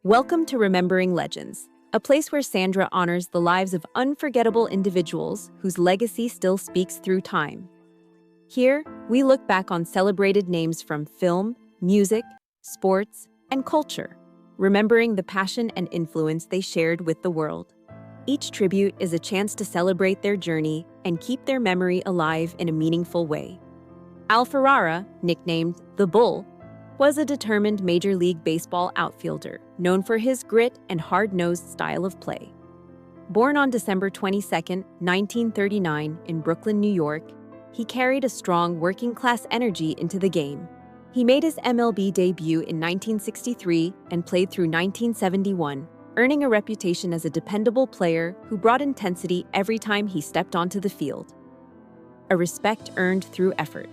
Welcome to Remembering Legends, a place where Sandra honors the lives of unforgettable individuals whose legacy still speaks through time. Here, we look back on celebrated names from film, music, sports, and culture, remembering the passion and influence they shared with the world. Each tribute is a chance to celebrate their journey and keep their memory alive in a meaningful way. Ferrara, nicknamed the Bull, was a determined Major League Baseball outfielder known for his grit and hard-nosed style of play. Born on December 22, 1939 in Brooklyn, New York, he carried a strong working-class energy into the game. He made his MLB debut in 1963 and played through 1971, earning a reputation as a dependable player who brought intensity every time he stepped onto the field. A respect earned through effort.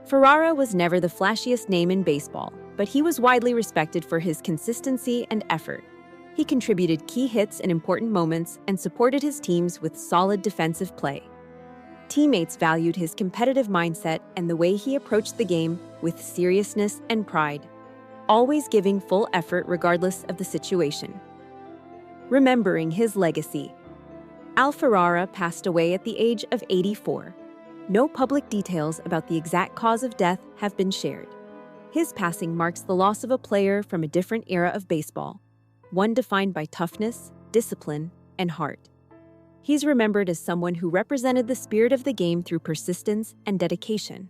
Ferrara was never the flashiest name in baseball, but he was widely respected for his consistency and effort. He contributed key hits in important moments and supported his teams with solid defensive play. Teammates valued his competitive mindset and the way he approached the game with seriousness and pride, always giving full effort regardless of the situation. Remembering his legacy. Ferrara passed away at the age of 84. No public details about the exact cause of death have been shared. His passing marks the loss of a player from a different era of baseball, one defined by toughness, discipline, and heart. He's remembered as someone who represented the spirit of the game through persistence and dedication,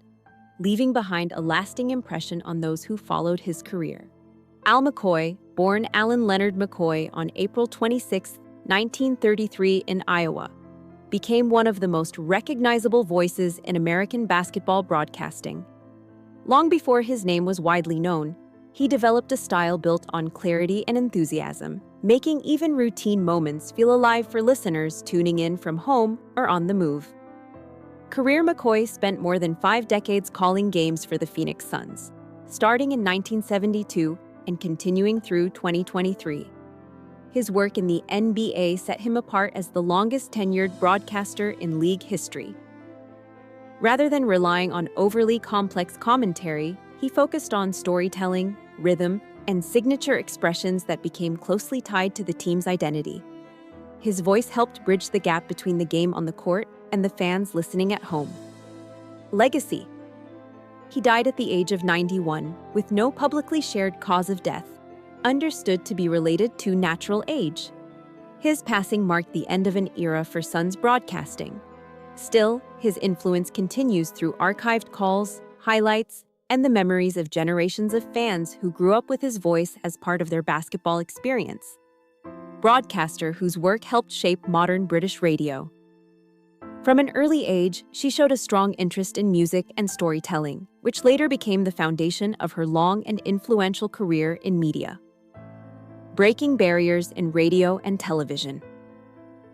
leaving behind a lasting impression on those who followed his career. McCoy, born Alan Leonard McCoy on April 26, 1933 in Iowa, became one of the most recognizable voices in American basketball broadcasting. Long before his name was widely known, he developed a style built on clarity and enthusiasm, making even routine moments feel alive for listeners tuning in from home or on the move. Career McCoy spent more than 5 decades calling games for the Phoenix Suns, starting in 1972 and continuing through 2023. His work in the NBA set him apart as the longest-tenured broadcaster in league history. Rather than relying on overly complex commentary, he focused on storytelling, rhythm, and signature expressions that became closely tied to the team's identity. His voice helped bridge the gap between the game on the court and the fans listening at home. Legacy. He died at the age of 91, with no publicly shared cause of death, understood to be related to natural age. His passing marked the end of an era for Suns broadcasting. Still, his influence continues through archived calls, highlights, and the memories of generations of fans who grew up with his voice as part of their basketball experience. Broadcaster whose work helped shape modern British radio. From an early age, she showed a strong interest in music and storytelling, which later became the foundation of her long and influential career in media. Breaking barriers in radio and television.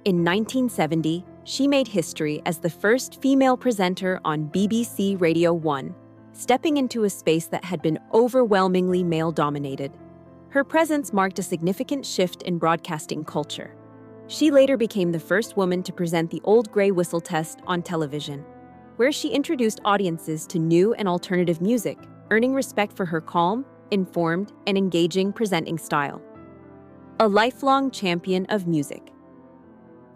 In 1970, she made history as the first female presenter on BBC Radio 1, stepping into a space that had been overwhelmingly male-dominated. Her presence marked a significant shift in broadcasting culture. She later became the first woman to present the Old Grey Whistle test on television, where she introduced audiences to new and alternative music, earning respect for her calm, informed, and engaging presenting style. A lifelong champion of music.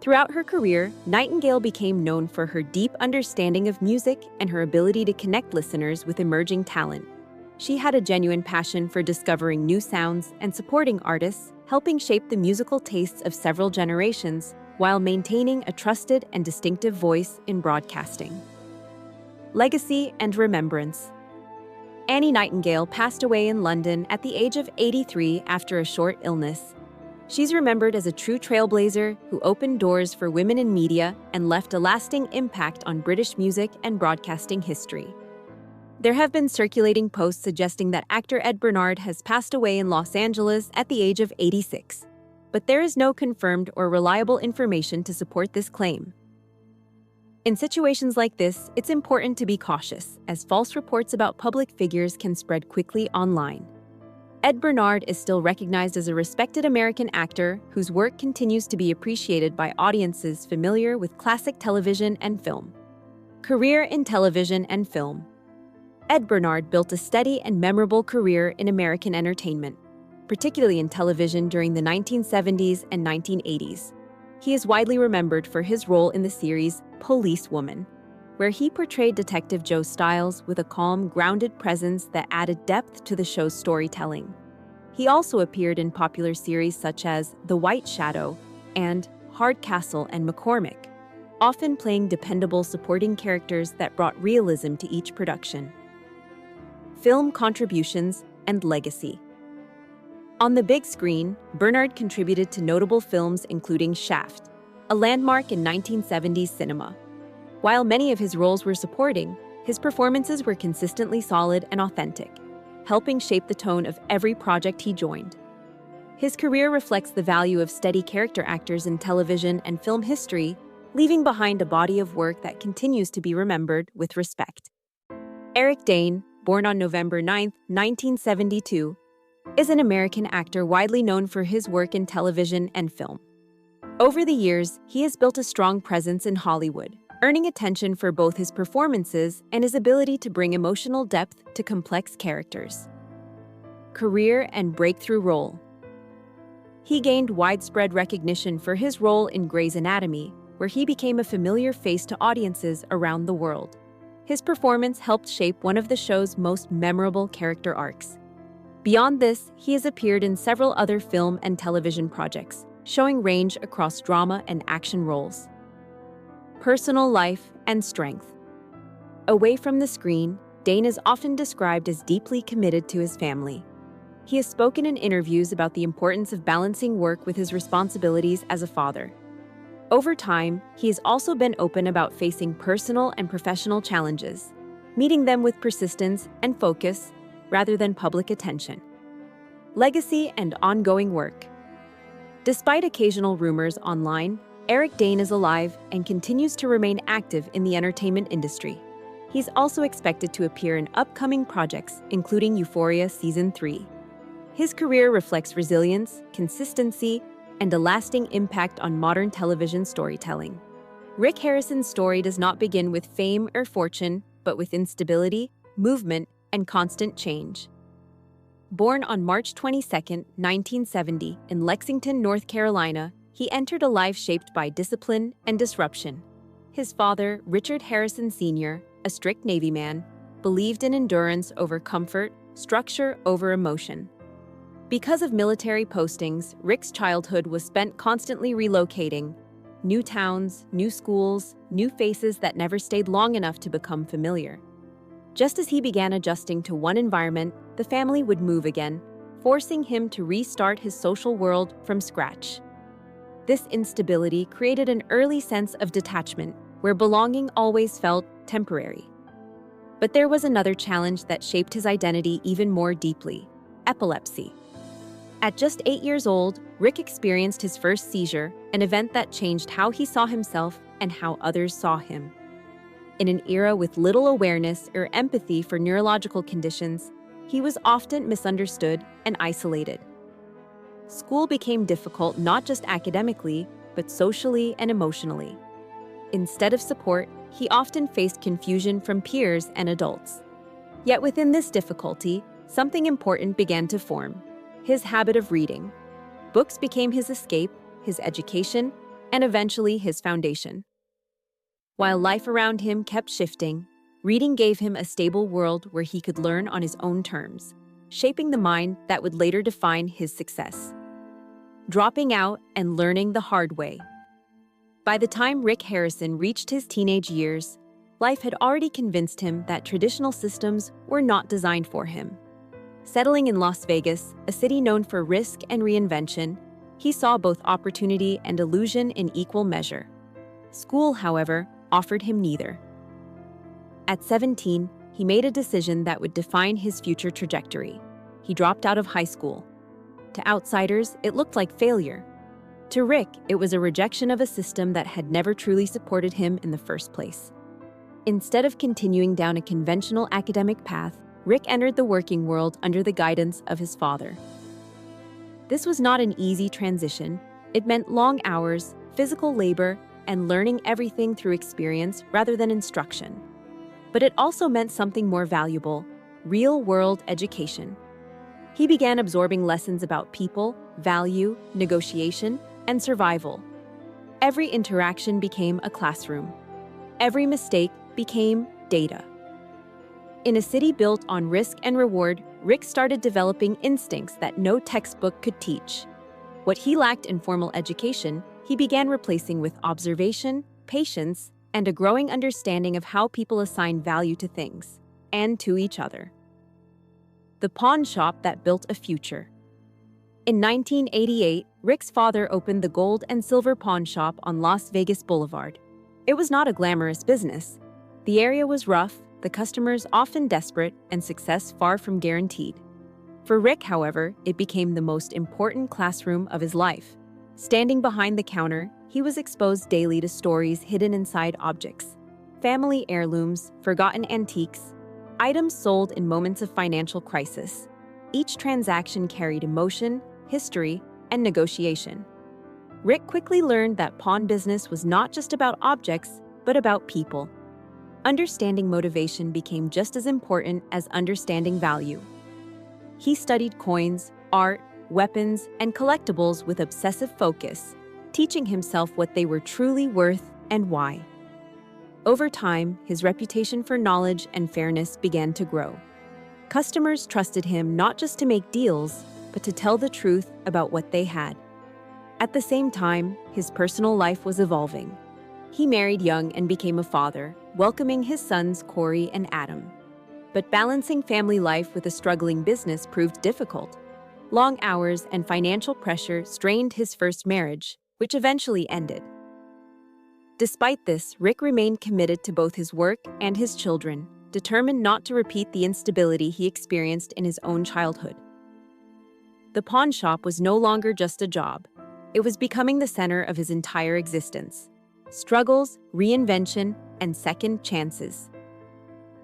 Throughout her career, Nightingale became known for her deep understanding of music and her ability to connect listeners with emerging talent. She had a genuine passion for discovering new sounds and supporting artists, helping shape the musical tastes of several generations while maintaining a trusted and distinctive voice in broadcasting. Legacy and remembrance. Nightingale passed away in London at the age of 83 after a short illness. She's remembered as a true trailblazer who opened doors for women in media and left a lasting impact on British music and broadcasting history. There have been circulating posts suggesting that actor Ed Bernard has passed away in Los Angeles at the age of 86, but there is no confirmed or reliable information to support this claim. In situations like this, it's important to be cautious, as false reports about public figures can spread quickly online. Ed Bernard is still recognized as a respected American actor whose work continues to be appreciated by audiences familiar with classic television and film. Career in television and film. Ed Bernard built a steady and memorable career in American entertainment. particularly in television during the 1970s and 1980s. He is widely remembered for his role in the series Policewoman, where he portrayed Detective Joe Stiles with a calm, grounded presence that added depth to the show's storytelling. He also appeared in popular series such as The White Shadow and Hardcastle and McCormick, often playing dependable supporting characters that brought realism to each production. Film contributions and legacy. On the big screen, Bernard contributed to notable films including Shaft, a landmark in 1970s cinema. While many of his roles were supporting, his performances were consistently solid and authentic, helping shape the tone of every project he joined. His career reflects the value of steady character actors in television and film history, leaving behind a body of work that continues to be remembered with respect. Eric Dane, born on November 9, 1972, is an American actor widely known for his work in television and film. Over the years, he has built a strong presence in Hollywood, earning attention for both his performances and his ability to bring emotional depth to complex characters. Career and breakthrough role. He gained widespread recognition for his role in Grey's Anatomy, where he became a familiar face to audiences around the world. His performance helped shape one of the show's most memorable character arcs. Beyond this, he has appeared in several other film and television projects, showing range across drama and action roles. Personal life and strength. Away from the screen, Dane is often described as deeply committed to his family. He has spoken in interviews about the importance of balancing work with his responsibilities as a father. Over time, he has also been open about facing personal and professional challenges, meeting them with persistence and focus rather than public attention. Legacy and ongoing work. Despite occasional rumors online, Eric Dane is alive and continues to remain active in the entertainment industry. He's also expected to appear in upcoming projects, including Euphoria Season 3. His career reflects resilience, consistency, and a lasting impact on modern television storytelling. Rick Harrison's story does not begin with fame or fortune, but with instability, movement, and constant change. Born on March 22, 1970, in Lexington, North Carolina, he entered a life shaped by discipline and disruption. His father, Richard Harrison Sr., a strict Navy man, believed in endurance over comfort, structure over emotion. Because of military postings, Rick's childhood was spent constantly relocating. New towns, new schools, new faces that never stayed long enough to become familiar. Just as he began adjusting to one environment, the family would move again, forcing him to restart his social world from scratch. This instability created an early sense of detachment, where belonging always felt temporary. But there was another challenge that shaped his identity even more deeply: epilepsy. At just 8 years old, Rick experienced his first seizure, an event that changed how he saw himself and how others saw him. In an era with little awareness or empathy for neurological conditions, he was often misunderstood and isolated. School became difficult not just academically, but socially and emotionally. Instead of support, he often faced confusion from peers and adults. Yet within this difficulty, something important began to form: his habit of reading. Books became his escape, his education, and eventually his foundation. While life around him kept shifting, reading gave him a stable world where he could learn on his own terms, shaping the mind that would later define his success. Dropping out and learning the hard way. By the time Rick Harrison reached his teenage years, life had already convinced him that traditional systems were not designed for him. Settling in Las Vegas, a city known for risk and reinvention, he saw both opportunity and illusion in equal measure. School, however, offered him neither. At 17, he made a decision that would define his future trajectory. He dropped out of high school. To outsiders, it looked like failure. To Rick, it was a rejection of a system that had never truly supported him in the first place. Instead of continuing down a conventional academic path, Rick entered the working world under the guidance of his father. This was not an easy transition. It meant long hours, physical labor, and learning everything through experience rather than instruction. But it also meant something more valuable: real-world education. He began absorbing lessons about people, value, negotiation, and survival. Every interaction became a classroom. Every mistake became data. In a city built on risk and reward, Rick started developing instincts that no textbook could teach. What he lacked in formal education, he began replacing with observation, patience, and a growing understanding of how people assign value to things, and to each other. The pawn shop that built a future. In 1988, Rick's father opened the gold and silver pawn shop on Las Vegas Boulevard. It was not a glamorous business. The area was rough, the customers often desperate, and success far from guaranteed. For Rick, however, it became the most important classroom of his life. Standing behind the counter, he was exposed daily to stories hidden inside objects. Family heirlooms, forgotten antiques, items sold in moments of financial crisis. Each transaction carried emotion, history, and negotiation. Rick quickly learned that pawn business was not just about objects, but about people. Understanding motivation became just as important as understanding value. He studied coins, art, weapons, and collectibles with obsessive focus, teaching himself what they were truly worth and why. Over time, his reputation for knowledge and fairness began to grow. Customers trusted him not just to make deals, but to tell the truth about what they had. At the same time, his personal life was evolving. He married young and became a father, welcoming his sons Corey and Adam. But balancing family life with a struggling business proved difficult. Long hours and financial pressure strained his first marriage, which eventually ended. Despite this, Rick remained committed to both his work and his children, determined not to repeat the instability he experienced in his own childhood. The pawn shop was no longer just a job. It was becoming the center of his entire existence. Struggles, reinvention, and second chances.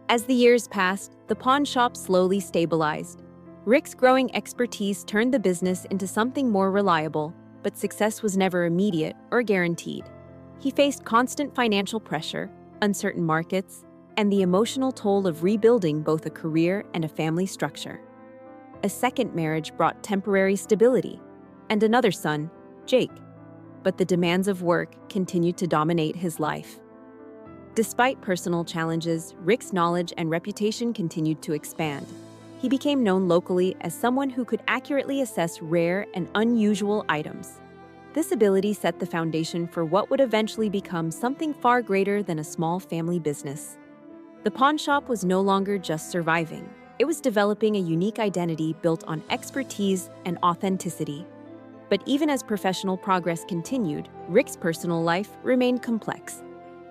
As the years passed, the pawn shop slowly stabilized. Rick's growing expertise turned the business into something more reliable, but success was never immediate or guaranteed. He faced constant financial pressure, uncertain markets, and the emotional toll of rebuilding both a career and a family structure. A second marriage brought temporary stability, and another son, Jake. But the demands of work continued to dominate his life. Despite personal challenges, Rick's knowledge and reputation continued to expand. He became known locally as someone who could accurately assess rare and unusual items. This ability set the foundation for what would eventually become something far greater than a small family business. The pawn shop was no longer just surviving. It was developing a unique identity built on expertise and authenticity. But even as professional progress continued, Rick's personal life remained complex.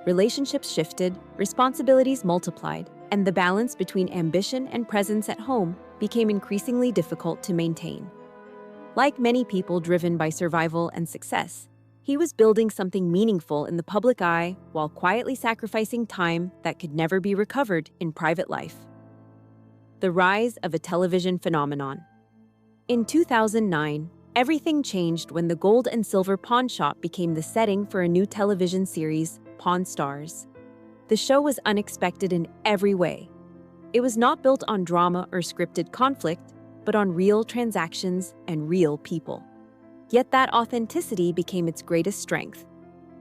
Relationships shifted, responsibilities multiplied, and the balance between ambition and presence at home became increasingly difficult to maintain. Like many people driven by survival and success, he was building something meaningful in the public eye while quietly sacrificing time that could never be recovered in private life. The rise of a television phenomenon. In 2009, everything changed when the gold and silver pawn shop became the setting for a new television series, Pawn Stars. The show was unexpected in every way. It was not built on drama or scripted conflict, but on real transactions and real people. Yet that authenticity became its greatest strength.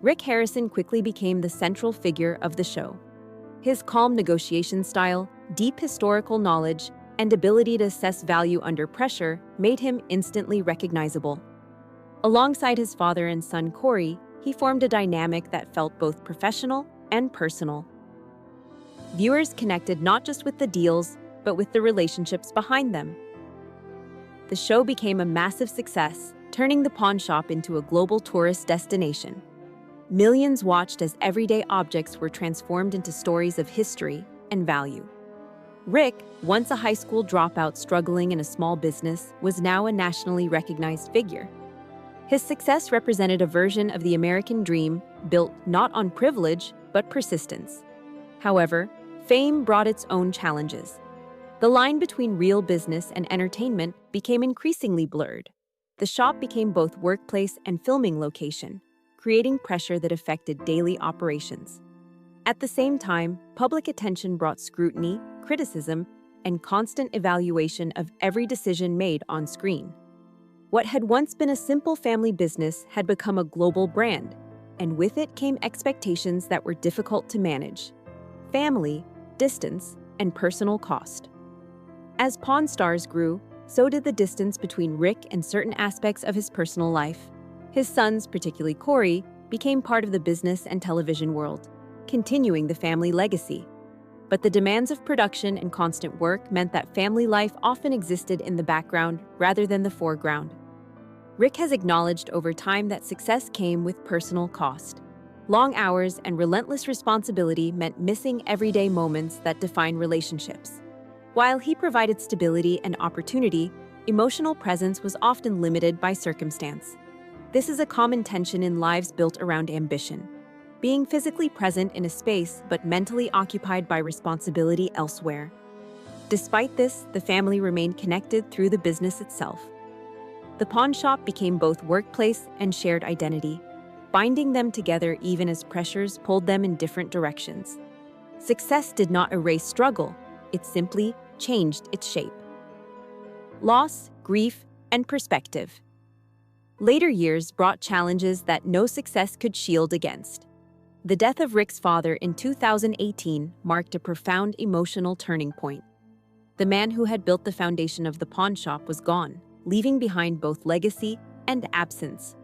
Rick Harrison quickly became the central figure of the show. His calm negotiation style, deep historical knowledge, and ability to assess value under pressure made him instantly recognizable. Alongside his father and son Corey, he formed a dynamic that felt both professional and personal. Viewers connected not just with the deals, but with the relationships behind them. The show became a massive success, turning the pawn shop into a global tourist destination. Millions watched as everyday objects were transformed into stories of history and value. Rick, once a high school dropout struggling in a small business, was now a nationally recognized figure. His success represented a version of the American dream built not on privilege, but persistence. However, fame brought its own challenges. The line between real business and entertainment became increasingly blurred. The shop became both workplace and filming location, creating pressure that affected daily operations. At the same time, public attention brought scrutiny, criticism, and constant evaluation of every decision made on screen. What had once been a simple family business had become a global brand, and with it came expectations that were difficult to manage: family, distance, and personal cost. As Pawn Stars grew, so did the distance between Rick and certain aspects of his personal life. His sons, particularly Corey, became part of the business and television world, continuing the family legacy. But the demands of production and constant work meant that family life often existed in the background rather than the foreground. Rick has acknowledged over time that success came with personal cost. Long hours and relentless responsibility meant missing everyday moments that define relationships. While he provided stability and opportunity, emotional presence was often limited by circumstance. This is a common tension in lives built around ambition: being physically present in a space but mentally occupied by responsibility elsewhere. Despite this, the family remained connected through the business itself. The pawn shop became both workplace and shared identity, binding them together even as pressures pulled them in different directions. Success did not erase struggle, it simply changed its shape. Loss, grief, and perspective. Later years brought challenges that no success could shield against. The death of Rick's father in 2018 marked a profound emotional turning point. The man who had built the foundation of the pawn shop was gone, leaving behind both legacy and absence.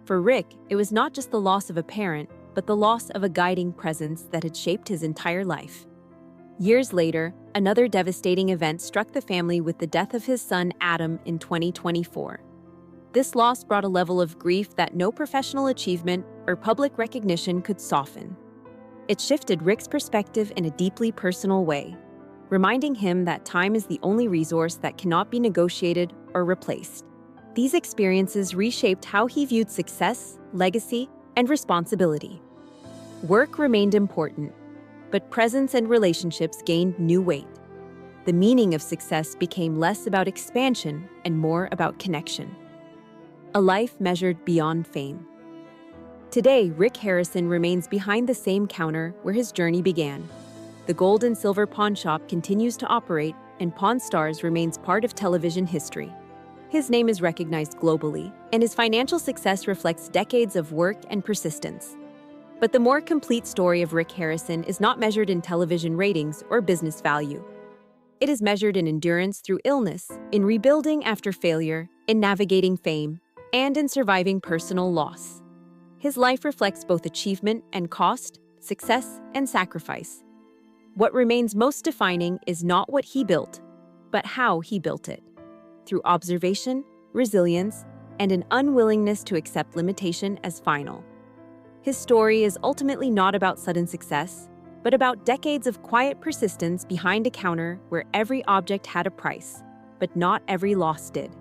For Rick, it was not just the loss of a parent, but the loss of a guiding presence that had shaped his entire life. Years later, another devastating event struck the family with the death of his son Adam in 2024. This loss brought a level of grief that no professional achievement or public recognition could soften. It shifted Rick's perspective in a deeply personal way, reminding him that time is the only resource that cannot be negotiated or replaced. These experiences reshaped how he viewed success, legacy, and responsibility. Work remained important, but presence and relationships gained new weight. The meaning of success became less about expansion and more about connection. A life measured beyond fame. Today, Rick Harrison remains behind the same counter where his journey began. The gold and silver pawn shop continues to operate, and Pawn Stars remains part of television history. His name is recognized globally, and his financial success reflects decades of work and persistence. But the more complete story of Rick Harrison is not measured in television ratings or business value. It is measured in endurance through illness, in rebuilding after failure, in navigating fame, and in surviving personal loss. His life reflects both achievement and cost, success and sacrifice. What remains most defining is not what he built, but how he built it. Through observation, resilience, and an unwillingness to accept limitation as final. His story is ultimately not about sudden success, but about decades of quiet persistence behind a counter where every object had a price, but not every loss did.